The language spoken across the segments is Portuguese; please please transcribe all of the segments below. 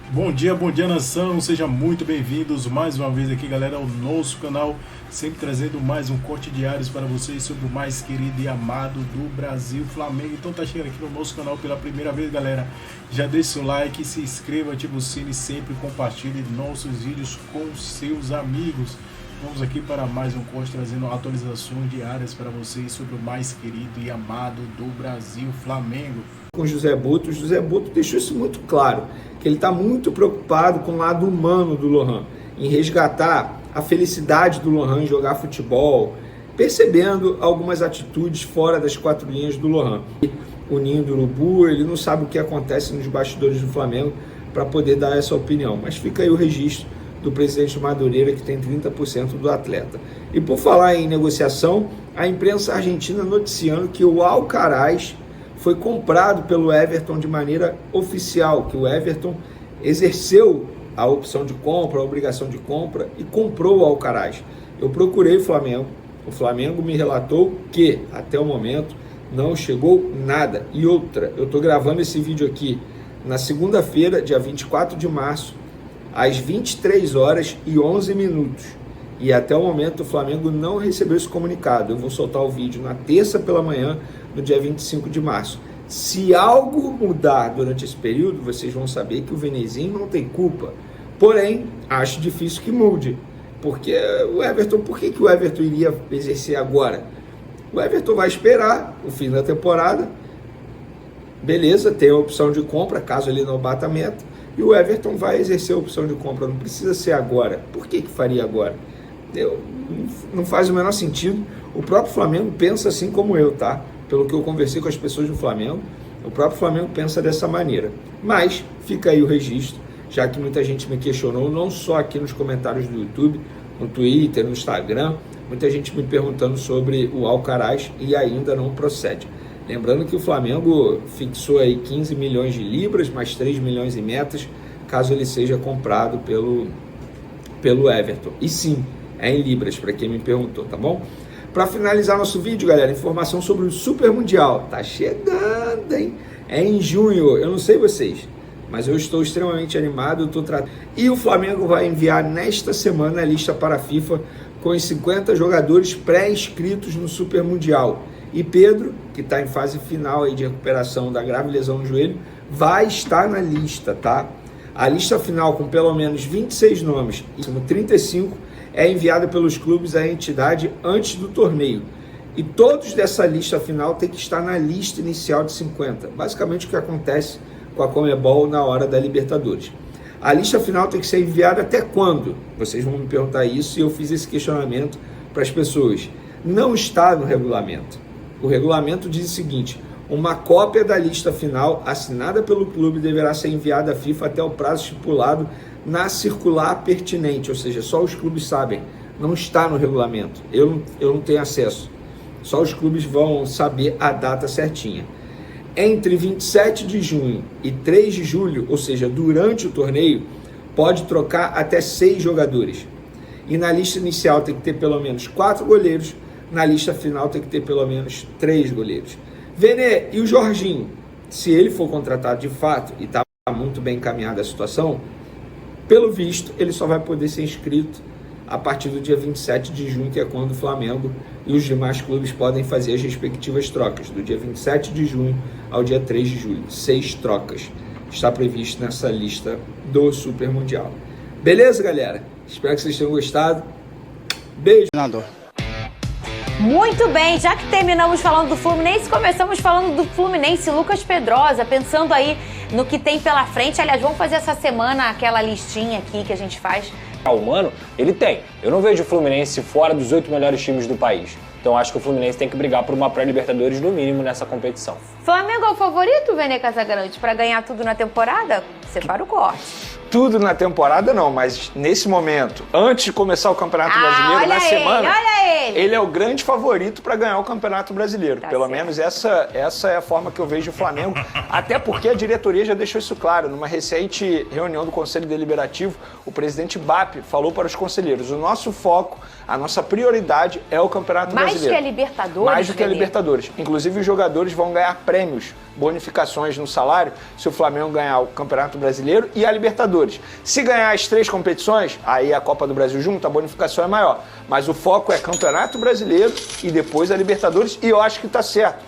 Bom dia nação, sejam muito bem-vindos mais uma vez aqui, galera, ao nosso canal, sempre trazendo mais um corte diário para vocês sobre o mais querido e amado do Brasil, Flamengo. Então tá chegando aqui no nosso canal pela primeira vez, galera, já deixa seu like, se inscreva, ativa o sino e sempre compartilhe nossos vídeos com seus amigos. Vamos aqui para mais um corte trazendo atualizações diárias para vocês sobre o mais querido e amado do Brasil, Flamengo. Com José Butto, deixou isso muito claro, que ele está muito preocupado com o lado humano do Lohan, em resgatar a felicidade do Lohan em jogar futebol, percebendo algumas atitudes fora das quatro linhas do Lohan. O ninho do urubu, ele não sabe o que acontece nos bastidores do Flamengo para poder dar essa opinião, mas fica aí o registro do presidente Madureira, que tem 30% do atleta. E por falar em negociação, a imprensa argentina noticiando que o Alcaraz foi comprado pelo Everton de maneira oficial, que o Everton exerceu a opção de compra, a obrigação de compra e comprou o Alcaraz. Eu procurei o Flamengo me relatou que até o momento não chegou nada. E outra, eu estou gravando esse vídeo aqui na segunda-feira, dia 24 de março, às 23 horas e 11 minutos. E até o momento o Flamengo não recebeu esse comunicado. Eu vou soltar o vídeo na terça pela manhã, no dia 25 de março. Se algo mudar durante esse período, vocês vão saber que o Venezinho não tem culpa. Porém, acho difícil que mude. Porque o Everton, por que o Everton iria exercer agora? O Everton vai esperar o fim da temporada. Beleza, tem a opção de compra, caso ele não bata a meta. E o Everton vai exercer a opção de compra. Não precisa ser agora. Por que faria agora? Não faz o menor sentido. O próprio Flamengo pensa assim como eu, tá? Pelo que eu conversei com as pessoas do Flamengo, o próprio Flamengo pensa dessa maneira. Mas fica aí o registro, já que muita gente me questionou, não só aqui nos comentários do YouTube, no Twitter, no Instagram, muita gente me perguntando sobre o Alcaraz e ainda não procede. Lembrando que o Flamengo fixou aí 15 milhões de libras, mais 3 milhões em metas, caso ele seja comprado pelo Everton. E sim, é em libras, para quem me perguntou, tá bom? Para finalizar nosso vídeo, galera, informação sobre o Super Mundial. Tá chegando, hein? É em junho. Eu não sei vocês, mas eu estou extremamente animado. E o Flamengo vai enviar nesta semana a lista para a FIFA com os 50 jogadores pré-inscritos no Super Mundial. E Pedro, que está em fase final aí de recuperação da grave lesão no joelho, vai estar na lista, tá? A lista final com pelo menos 26 nomes e 35 é enviada pelos clubes à entidade antes do torneio. E todos dessa lista final têm que estar na lista inicial de 50. Basicamente o que acontece com a Conmebol na hora da Libertadores. A lista final tem que ser enviada até quando? Vocês vão me perguntar isso e eu fiz esse questionamento para as pessoas. Não está no regulamento. O regulamento diz o seguinte: uma cópia da lista final assinada pelo clube deverá ser enviada à FIFA até o prazo estipulado na circular pertinente, ou seja, só os clubes sabem, não está no regulamento, eu não tenho acesso, só os clubes vão saber a data certinha. Entre 27 de junho e 3 de julho, ou seja, durante o torneio, pode trocar até 6 jogadores. E na lista inicial tem que ter pelo menos 4 goleiros, na lista final tem que ter pelo menos 3 goleiros. Vene, e o Jorginho? Se ele for contratado de fato, e está muito bem encaminhada a situação, pelo visto, ele só vai poder ser inscrito a partir do dia 27 de junho, que é quando o Flamengo e os demais clubes podem fazer as respectivas trocas, do dia 27 de junho ao dia 3 de julho. 6 trocas está previsto nessa lista do Super Mundial. Beleza, galera? Espero que vocês tenham gostado. Beijo! Muito bem, já que terminamos falando do Fluminense, começamos falando do Fluminense. Lucas Pedrosa, pensando aí no que tem pela frente. Aliás, vamos fazer essa semana aquela listinha aqui que a gente faz. Humano, ele tem. Eu não vejo o Fluminense fora dos 8 melhores times do país. Então acho que o Fluminense tem que brigar por uma pré-Libertadores no mínimo nessa competição. Flamengo é o favorito, Vene Casagrande, para ganhar tudo na temporada? Separa o corte. Tudo na temporada não, mas nesse momento, antes de começar o Campeonato Brasileiro, na semana, ele é o grande favorito para ganhar o Campeonato Brasileiro. Tá Pelo certo. menos essa é a forma que eu vejo o Flamengo, até porque a diretoria já deixou isso claro. Numa recente reunião do Conselho Deliberativo, o presidente BAP falou para os conselheiros: o nosso foco, a nossa prioridade é o Campeonato Brasileiro. Mais que a Libertadores? Mais do que a Vene? Libertadores. Inclusive os jogadores vão ganhar prêmios, bonificações no salário, se o Flamengo ganhar o Campeonato Brasileiro e a Libertadores. Libertadores. Se ganhar as 3 competições, aí a Copa do Brasil junto, a bonificação é maior. Mas o foco é Campeonato Brasileiro e depois a Libertadores, e eu acho que está certo.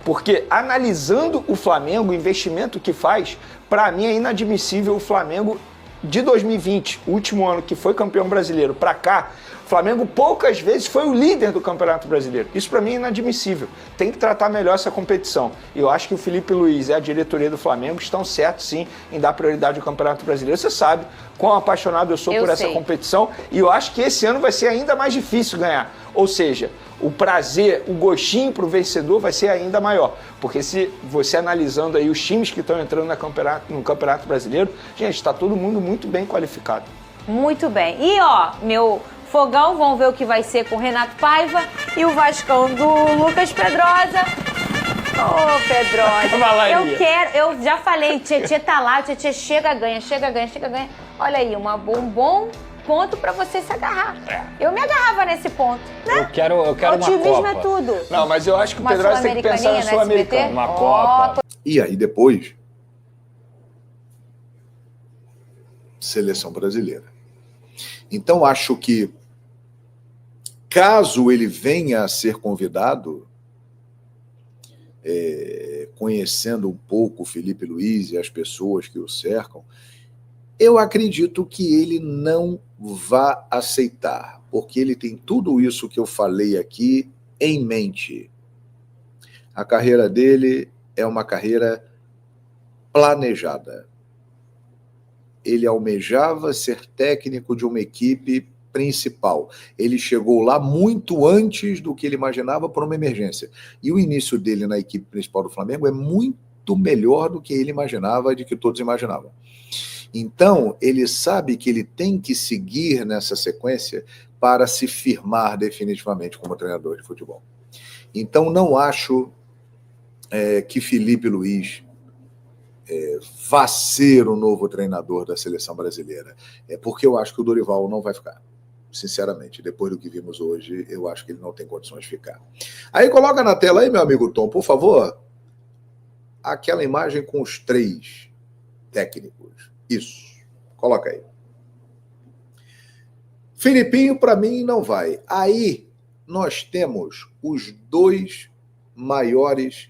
Porque analisando o Flamengo, o investimento que faz, para mim é inadmissível o Flamengo de 2020, o último ano que foi campeão brasileiro, para cá, o Flamengo poucas vezes foi o líder do Campeonato Brasileiro. Isso para mim é inadmissível. Tem que tratar melhor essa competição. E eu acho que o Felipe Luiz e a diretoria do Flamengo estão certos, sim, em dar prioridade ao Campeonato Brasileiro. Você sabe quão apaixonado eu sou por essa competição. E eu acho que esse ano vai ser ainda mais difícil ganhar. Ou seja, o prazer, o gostinho para o vencedor vai ser ainda maior. Porque se você analisando aí os times que estão entrando no Campeonato Brasileiro, gente, está todo mundo muito bem qualificado. Muito bem. E ó, meu fogão, vamos ver o que vai ser com o Renato Paiva e o Vascão do Lucas Pedrosa. Ô, Pedrosa, eu já falei, Tietê tá lá, o Tietê chega, ganha. Olha aí, um bom ponto pra você se agarrar. Eu me agarrava nesse ponto, né? Eu quero uma Copa. Otimismo é tudo. Não, mas eu acho que o Pedrosa tem que pensar na Sul-Americana. Uma Copa. E aí depois, seleção brasileira. Então acho que, caso ele venha a ser convidado, conhecendo um pouco o Felipe Luiz e as pessoas que o cercam, eu acredito que ele não vá aceitar, porque ele tem tudo isso que eu falei aqui em mente. A carreira dele é uma carreira planejada. Ele almejava ser técnico de uma equipe principal. Ele chegou lá muito antes do que ele imaginava por uma emergência. E o início dele na equipe principal do Flamengo é muito melhor do que ele imaginava, de que todos imaginavam. Então, ele sabe que ele tem que seguir nessa sequência para se firmar definitivamente como treinador de futebol. Então, não acho que Felipe Luiz vá ser o novo treinador da seleção brasileira. Porque eu acho que o Dorival não vai ficar. Sinceramente, depois do que vimos hoje, eu acho que ele não tem condições de ficar. Aí coloca na tela aí, meu amigo Tom, por favor, aquela imagem com os 3 técnicos. Isso, coloca aí. Filipinho, para mim, não vai. Aí nós temos os 2 maiores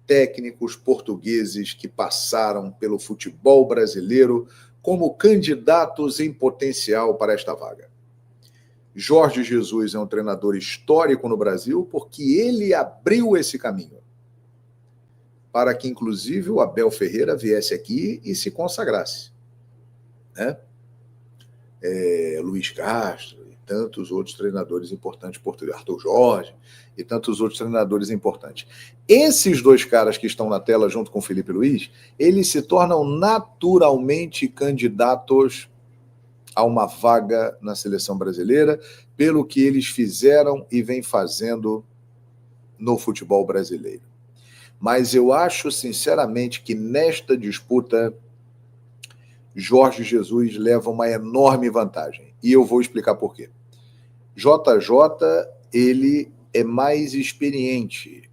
técnicos portugueses que passaram pelo futebol brasileiro como candidatos em potencial para esta vaga. Jorge Jesus é um treinador histórico no Brasil porque ele abriu esse caminho para que, inclusive, o Abel Ferreira viesse aqui e se consagrasse. Né? Luiz Castro e tantos outros treinadores importantes, Arthur Jorge e tantos outros treinadores importantes. Esses 2 caras que estão na tela junto com o Felipe Luiz, eles se tornam naturalmente candidatos a uma vaga na seleção brasileira, pelo que eles fizeram e vêm fazendo no futebol brasileiro. Mas eu acho, sinceramente, que nesta disputa, Jorge Jesus leva uma enorme vantagem. E eu vou explicar por quê. JJ, ele é mais experiente.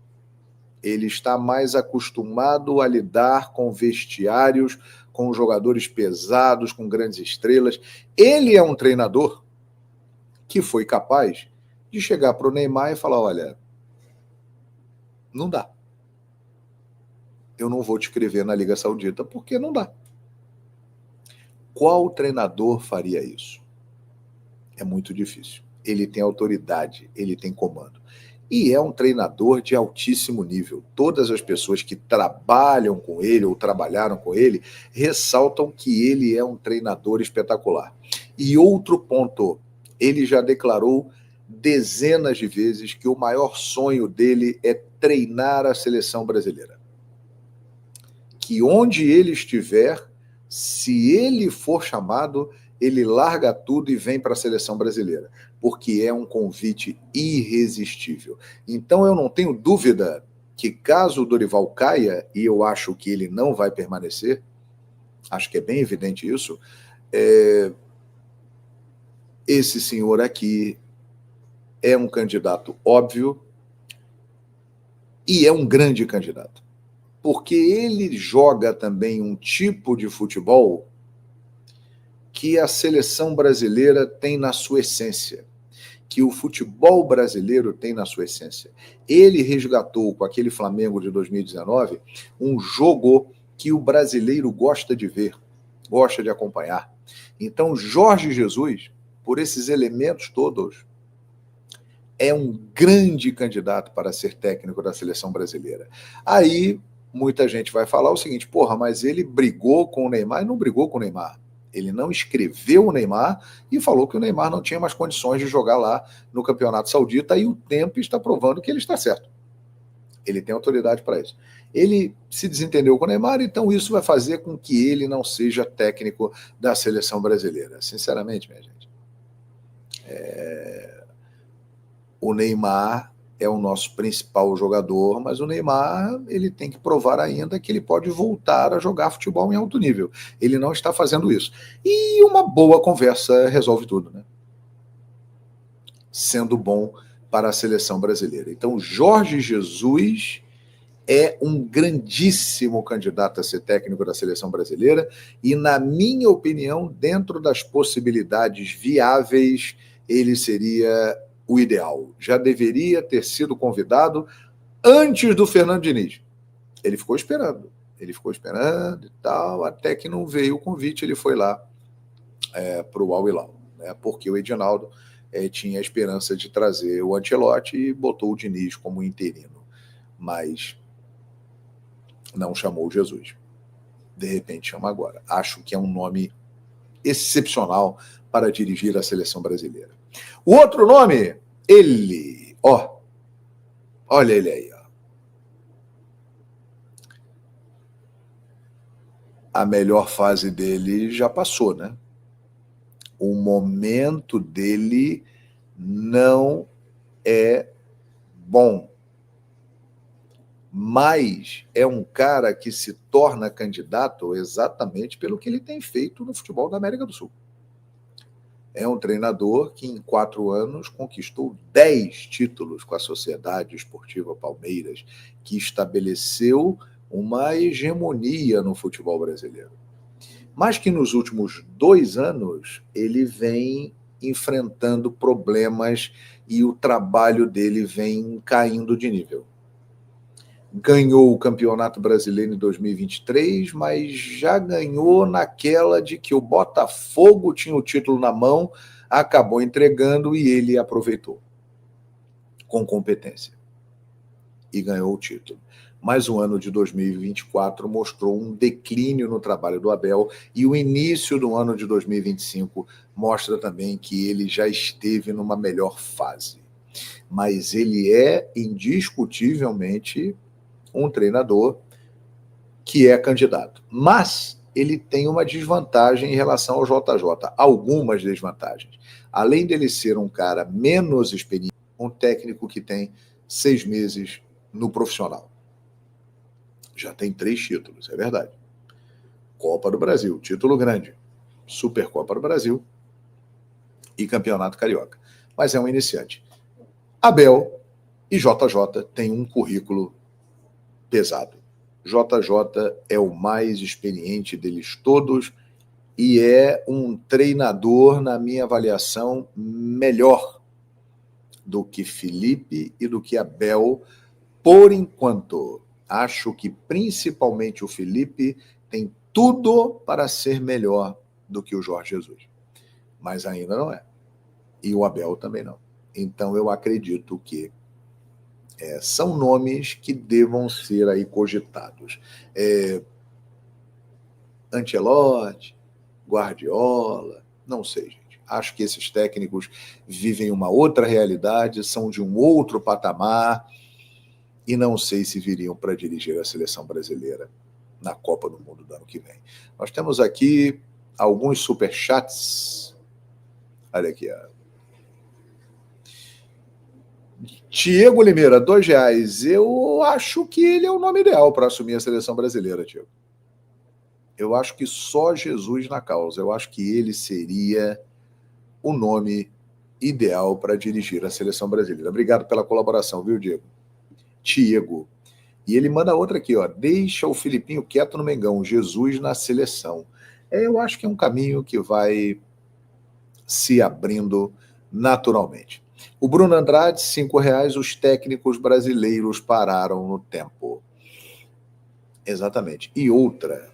Ele está mais acostumado a lidar com vestiários, com jogadores pesados, com grandes estrelas. Ele é um treinador que foi capaz de chegar para o Neymar e falar, olha, não dá. Eu não vou te escrever na Liga Saudita porque não dá. Qual treinador faria isso? É muito difícil. Ele tem autoridade, ele tem comando. E é um treinador de altíssimo nível. Todas as pessoas que trabalham com ele ou trabalharam com ele ressaltam que ele é um treinador espetacular. E outro ponto, ele já declarou dezenas de vezes que o maior sonho dele é treinar a seleção brasileira. Que onde ele estiver, se ele for chamado, ele larga tudo e vem para a seleção brasileira, porque é um convite irresistível. Então eu não tenho dúvida que caso o Dorival caia, e eu acho que ele não vai permanecer, acho que é bem evidente isso, esse senhor aqui é um candidato óbvio e é um grande candidato, porque ele joga também um tipo de futebol que a seleção brasileira tem na sua essência, que o futebol brasileiro tem na sua essência. Ele resgatou com aquele Flamengo de 2019 um jogo que o brasileiro gosta de ver, gosta de acompanhar. Então, Jorge Jesus, por esses elementos todos, é um grande candidato para ser técnico da seleção brasileira. Aí, muita gente vai falar o seguinte, porra, mas ele brigou com o Neymar e não brigou com o Neymar. Ele não escreveu o Neymar e falou que o Neymar não tinha mais condições de jogar lá no Campeonato Saudita e o tempo está provando que ele está certo. Ele tem autoridade para isso. Ele se desentendeu com o Neymar, então isso vai fazer com que ele não seja técnico da seleção brasileira. Sinceramente, minha gente, o Neymar é o nosso principal jogador, mas o Neymar ele tem que provar ainda que ele pode voltar a jogar futebol em alto nível. Ele não está fazendo isso. E uma boa conversa resolve tudo, né? Sendo bom para a seleção brasileira. Então, Jorge Jesus é um grandíssimo candidato a ser técnico da seleção brasileira e, na minha opinião, dentro das possibilidades viáveis, ele seria o ideal. Já deveria ter sido convidado antes do Fernando Diniz. Ele ficou esperando e tal, até que não veio o convite, ele foi lá para o Al Hilal, né? Porque o Edinaldo tinha a esperança de trazer o Ancelotti e botou o Diniz como interino, mas não chamou o Jesus. De repente chama agora. Acho que é um nome excepcional para dirigir a seleção brasileira. O outro nome, ele, olha ele aí, ó. A melhor fase dele já passou, né? O momento dele não é bom. Mas é um cara que se torna candidato exatamente pelo que ele tem feito no futebol da América do Sul. É um treinador que em 4 anos conquistou 10 títulos com a Sociedade Esportiva Palmeiras, que estabeleceu uma hegemonia no futebol brasileiro. Mas que nos últimos 2 anos ele vem enfrentando problemas e o trabalho dele vem caindo de nível. Ganhou o Campeonato Brasileiro em 2023, mas já ganhou naquela de que o Botafogo tinha o título na mão, acabou entregando e ele aproveitou com competência e ganhou o título. Mas o ano de 2024 mostrou um declínio no trabalho do Abel e o início do ano de 2025 mostra também que ele já esteve numa melhor fase. Mas ele é indiscutivelmente um treinador que é candidato. Mas ele tem uma desvantagem em relação ao JJ. Algumas desvantagens. Além dele ser um cara menos experiente, um técnico que tem 6 meses no profissional. Já tem 3 títulos, é verdade. Copa do Brasil, título grande. Supercopa do Brasil e Campeonato Carioca. Mas é um iniciante. Abel e JJ têm um currículo pesado. JJ é o mais experiente deles todos e é um treinador, na minha avaliação, melhor do que Felipe e do que Abel, por enquanto. Acho que principalmente o Felipe tem tudo para ser melhor do que o Jorge Jesus. Mas ainda não é. E o Abel também não. Então eu acredito que são nomes que devam ser aí cogitados. Ancelotti, Guardiola, não sei, gente. Acho que esses técnicos vivem uma outra realidade, são de um outro patamar e não sei se viriam para dirigir a seleção brasileira na Copa do Mundo do ano que vem. Nós temos aqui alguns superchats. Olha aqui, ó. Diego Limeira, R$2. Eu acho que ele é o nome ideal para assumir a seleção brasileira, Diego. Eu acho que só Jesus na causa. Eu acho que ele seria o nome ideal para dirigir a seleção brasileira. Obrigado pela colaboração, viu, Diego? Diego. E ele manda outra aqui, ó. Deixa o Filipinho quieto no Mengão, Jesus na seleção. Eu acho que é um caminho que vai se abrindo naturalmente. O Bruno Andrade, R$5, os técnicos brasileiros pararam no tempo. Exatamente. E outra,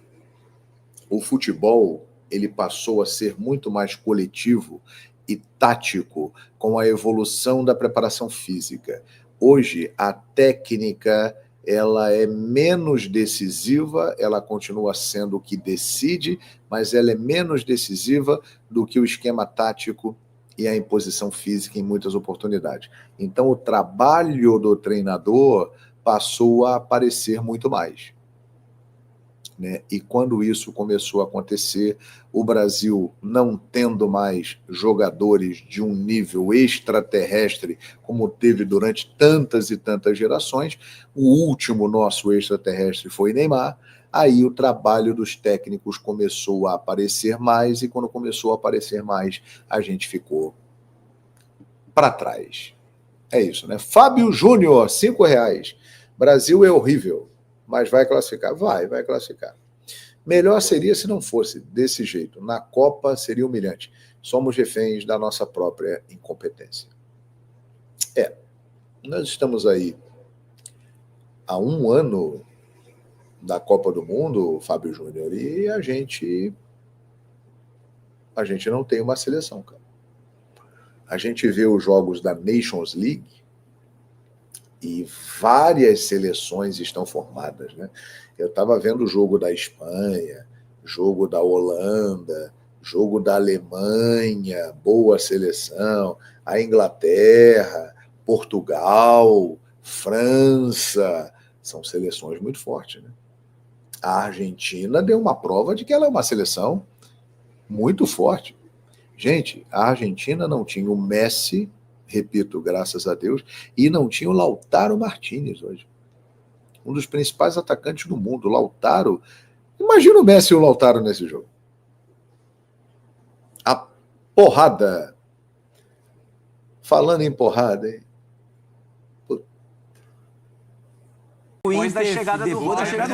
o futebol, ele passou a ser muito mais coletivo e tático com a evolução da preparação física. Hoje, a técnica, ela é menos decisiva, ela continua sendo o que decide, mas ela é menos decisiva do que o esquema tático e a imposição física em muitas oportunidades. Então, o trabalho do treinador passou a aparecer muito mais. Né? E quando isso começou a acontecer, o Brasil não tendo mais jogadores de um nível extraterrestre como teve durante tantas e tantas gerações, o último nosso extraterrestre foi Neymar, aí o trabalho dos técnicos começou a aparecer mais, e quando começou a aparecer mais, a gente ficou para trás. É isso, né? Fábio Júnior, R$5. Brasil é horrível, mas vai classificar? Vai classificar. Melhor seria se não fosse desse jeito. Na Copa seria humilhante. Somos reféns da nossa própria incompetência. Nós estamos aí há 1 ano da Copa do Mundo, Fábio Júnior, e a gente não tem uma seleção, cara. A gente vê os jogos da Nations League e várias seleções estão formadas, né? Eu estava vendo o jogo da Espanha, jogo da Holanda, jogo da Alemanha, boa seleção, a Inglaterra, Portugal, França, são seleções muito fortes, né? A Argentina deu uma prova de que ela é uma seleção muito forte. Gente, a Argentina não tinha o Messi, repito, graças a Deus, e não tinha o Lautaro Martínez hoje. Um dos principais atacantes do mundo, Lautaro. Imagina o Messi e o Lautaro nesse jogo. A porrada. Falando em porrada, hein? Depois da chegada do Roger.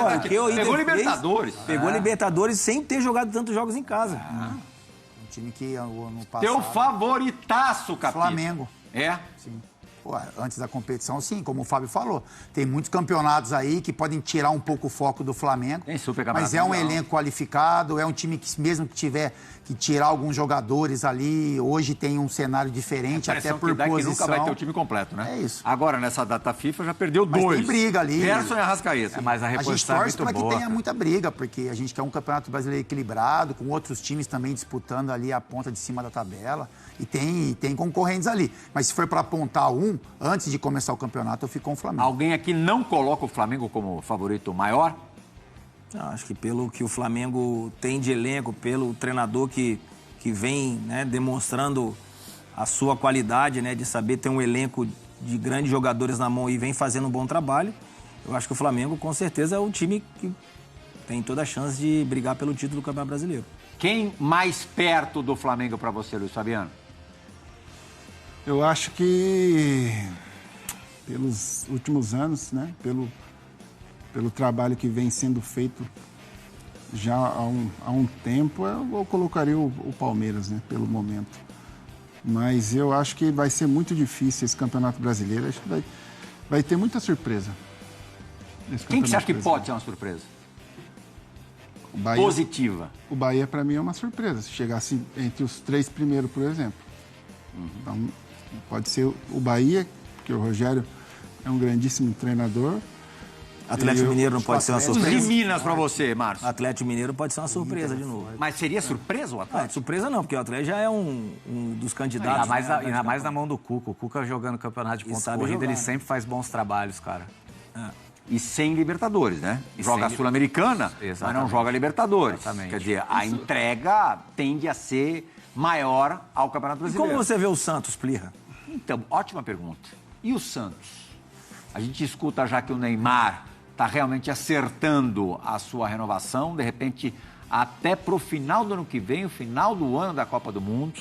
Pegou Libertadores. Pegou Libertadores sem ter jogado tantos jogos em casa. Um time que ano passado... Teu favoritaço, capitão. Flamengo. É? Sim. Pô, antes da competição, sim, como o Fábio falou. Tem muitos campeonatos aí que podem tirar um pouco o foco do Flamengo. Tem super campeonato. Mas é um elenco qualificado, é um time que, mesmo que tiver que tirar alguns jogadores ali, hoje tem um cenário diferente, até por posição. Que nunca vai ter o time completo, né? É isso. Agora, nessa data FIFA, já perdeu mas 2. Tem briga ali. Gerson e Arrascaeta. Mas a gente torce para que tenha muita briga, porque a gente quer um campeonato brasileiro equilibrado, com outros times também disputando ali a ponta de cima da tabela. E tem concorrentes ali. Mas se for para apontar antes de começar o campeonato, eu fico com o Flamengo. Alguém aqui não coloca o Flamengo como favorito maior? Acho que pelo que o Flamengo tem de elenco, pelo treinador que vem, né, demonstrando a sua qualidade, né, de saber ter um elenco de grandes jogadores na mão e vem fazendo um bom trabalho, eu acho que o Flamengo com certeza é o time que tem toda a chance de brigar pelo título do Campeonato Brasileiro. Quem mais perto do Flamengo para você, Luiz Fabiano? Eu acho que pelos últimos anos, né, pelo trabalho que vem sendo feito já há um tempo, eu colocaria o Palmeiras, né, pelo momento. Mas eu acho que vai ser muito difícil esse Campeonato Brasileiro. Acho que vai ter muita surpresa. Quem que você acha que pode ser uma surpresa? O Bahia, positiva. O Bahia, para mim, é uma surpresa. Se chegasse entre os 3 primeiros, por exemplo. Então, pode ser o Bahia, porque o Rogério é um grandíssimo treinador. Atlético Mineiro não pode ser uma surpresa? Os de Minas para você, Márcio. Atlético Mineiro pode ser uma surpresa de novo. Mas seria surpresa o Atlético? Surpresa não, porque o Atlético já é um dos candidatos. Ainda mais na mão do Cuca. O Cuca jogando campeonato de ponta corrida, ele sempre faz bons trabalhos, cara. E sem Libertadores, né? Joga a Sul-Americana, mas não joga Libertadores. Exatamente. Quer dizer, a entrega tende a ser maior ao Campeonato Brasileiro. E como você vê o Santos, Plirra? Então, ótima pergunta. E o Santos? A gente escuta já que o Neymar está realmente acertando a sua renovação, de repente, até para o final do ano que vem, o final do ano da Copa do Mundo.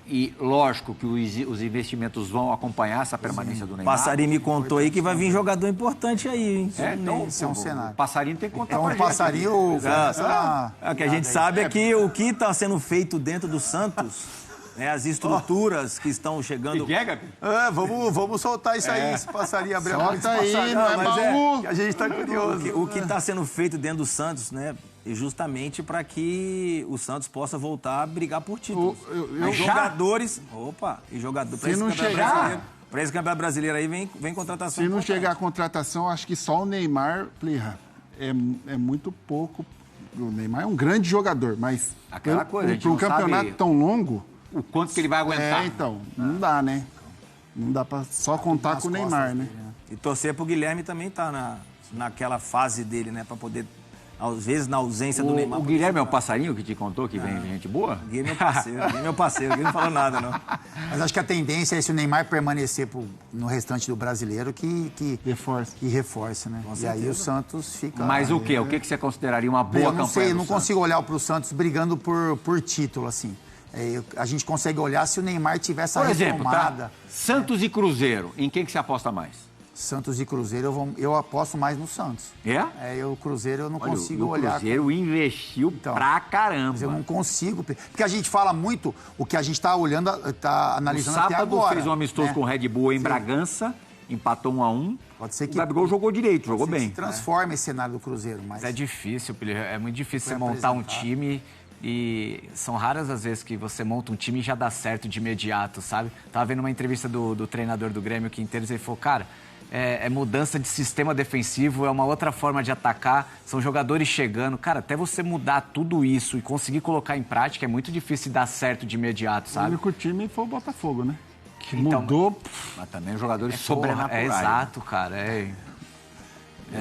E lógico que os investimentos vão acompanhar essa permanência do Neymar. Passarinho me contou aí que vai vir jogador importante aí, hein? Então, Esse é um cenário. Passarinho tem que contar Então, pra o gente. Passarinho... O que a gente sabe é que o que está sendo feito dentro do Santos, né, as estruturas que estão chegando... Que é, Gabi? Vamos soltar isso aí, esse Passarinho abrir a boca. Solta aí, não é baú. A gente tá curioso. O que está sendo feito dentro do Santos, né? Justamente para que o Santos possa voltar a brigar por títulos. Os jogadores... E jogadores... Se não chegar... Para esse campeonato brasileiro aí vem contratação. Se não chegar a contratação, acho que só o Neymar, Plirra, é muito pouco. O Neymar é um grande jogador, mas Aquela coisa, a gente para um não campeonato sabe tão longo... o quanto que ele vai aguentar. Então, não dá, né? Não dá para só contar com o Neymar, né? E torcer pro Guilherme também tá naquela fase dele, né? Para poder, às vezes, na ausência do Neymar... O Guilherme é o passarinho que te contou que vem gente boa? O Guilherme é meu parceiro, ele não falou nada, não. Mas acho que a tendência é se o Neymar permanecer no restante do brasileiro que reforce, né? E aí o Santos fica... Mas o quê? O que você consideraria uma boa campanha? Eu não sei, eu não Santos? consigo olhar para o Santos brigando por título, assim. A gente consegue olhar se o Neymar tiver essa retomada. Tá? Santos e Cruzeiro, em quem que você aposta mais? Santos e Cruzeiro, eu aposto mais no Santos. O Cruzeiro eu não consigo olhar. O Cruzeiro investiu pra caramba. Mas eu não consigo. Porque a gente fala muito o que a gente está olhando, está analisando até agora. O Sábado fez um amistoso com o Red Bull em Bragança, empatou 1-1. Pode ser que o Gabigol jogou direito, jogou bem. Se transforma esse cenário do Cruzeiro. Mas é difícil, é muito difícil você montar um time. E são raras as vezes que você monta um time e já dá certo de imediato, sabe? Tava vendo uma entrevista do treinador do Grêmio, Quinteiros, ele falou, cara, é mudança de sistema defensivo, é uma outra forma de atacar, são jogadores chegando. Cara, até você mudar tudo isso e conseguir colocar em prática é muito difícil dar certo de imediato, sabe? O único time foi o Botafogo, né? Que então, mudou. Mas também os jogadores sobrenaturais. Exato, cara.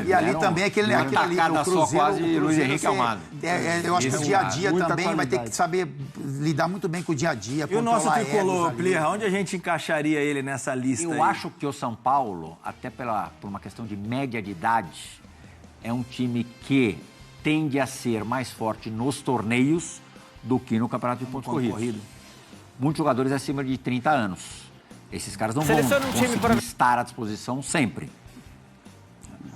E ali também, aquele ali, o Cruzeiro, só quase Luiz Henrique Almada. Eu acho que o dia a dia também vai ter que saber lidar muito bem com o dia a dia. E o nosso tricolor, Plirra, onde a gente encaixaria ele nessa lista Eu acho que o São Paulo, até por uma questão de média de idade, é um time que tende a ser mais forte nos torneios do que no campeonato de pontos corridos. Muitos jogadores acima de 30 anos. Esses caras não vão conseguir estar à disposição sempre.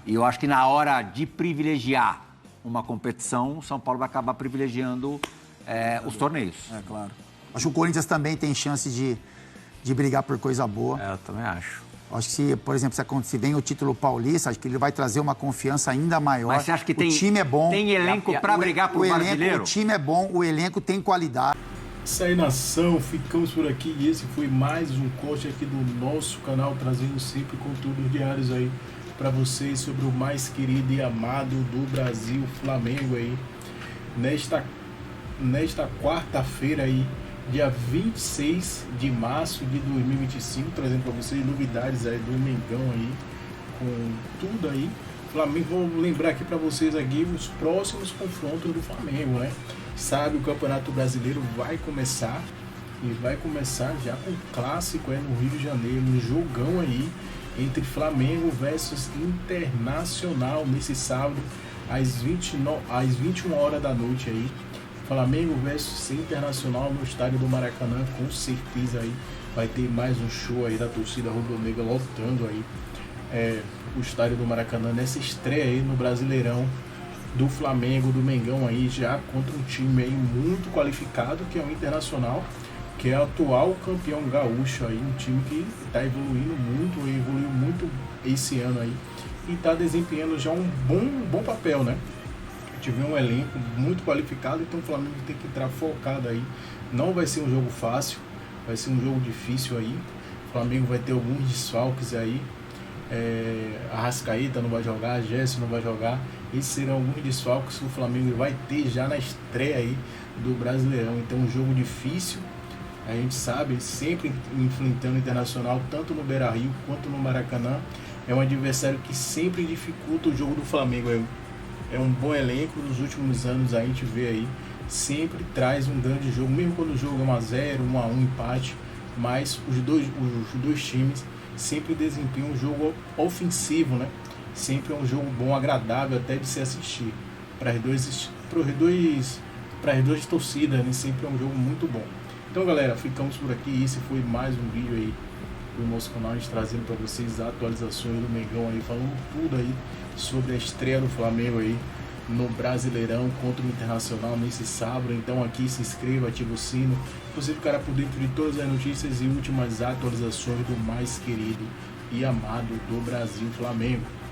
E eu acho que na hora de privilegiar uma competição, o São Paulo vai acabar privilegiando os torneios. Claro. Acho que o Corinthians também tem chance de brigar por coisa boa. Eu também acho. Acho que se, por exemplo, se vem o título paulista, acho que ele vai trazer uma confiança ainda maior. Mas você acha que o time é bom. Tem elenco para brigar por brasileiro? O time é bom, o elenco tem qualidade. Isso aí, nação, ficamos por aqui e esse foi mais um corte aqui do nosso canal, trazendo sempre conteúdos diários aí para vocês sobre o mais querido e amado do Brasil, Flamengo aí. Nesta quarta-feira aí, dia 26 de março de 2025, trazendo para vocês novidades aí do Mengão aí, com tudo aí. Flamengo, vou lembrar aqui para vocês aqui os próximos confrontos do Flamengo, né? Sabe, o Campeonato Brasileiro vai começar e vai começar já com o clássico aí no Rio de Janeiro, um jogão aí entre Flamengo versus Internacional nesse sábado às 21 horas da noite aí. Flamengo versus Internacional no estádio do Maracanã, com certeza aí vai ter mais um show aí da torcida rubro-negra lotando aí o estádio do Maracanã nessa estreia aí no Brasileirão do Flamengo, do Mengão aí, já contra um time aí muito qualificado, que é o Internacional, que é o atual campeão gaúcho aí, um time que está evoluindo muito, evoluiu muito esse ano aí, e está desempenhando já um bom papel, né? Tive um elenco muito qualificado, então o Flamengo tem que entrar focado aí. Não vai ser um jogo fácil, vai ser um jogo difícil aí. O Flamengo vai ter alguns desfalques aí. Arrascaeta não vai jogar, Gerson não vai jogar. Esses serão alguns desfalques que o Flamengo vai ter já na estreia aí do Brasileirão. Então um jogo difícil, a gente sabe, sempre enfrentando o Internacional, tanto no Beira-Rio quanto no Maracanã. É um adversário que sempre dificulta o jogo do Flamengo. É um bom elenco, nos últimos anos a gente vê aí, sempre traz um grande jogo, mesmo quando o jogo é 1-0, 1-1, empate, mas os dois times sempre desempenham um jogo ofensivo, né? Sempre é um jogo bom, agradável até de se assistir. Para as duas torcidas, né? Sempre é um jogo muito bom. Então, galera, ficamos por aqui. Esse foi mais um vídeo aí do nosso canal, a gente trazendo para vocês atualizações do Mengão aí, falando tudo aí sobre a estreia do Flamengo aí no Brasileirão contra o Internacional nesse sábado. Então aqui se inscreva, ativa o sino, você ficará por dentro de todas as notícias e últimas atualizações do mais querido e amado do Brasil, Flamengo.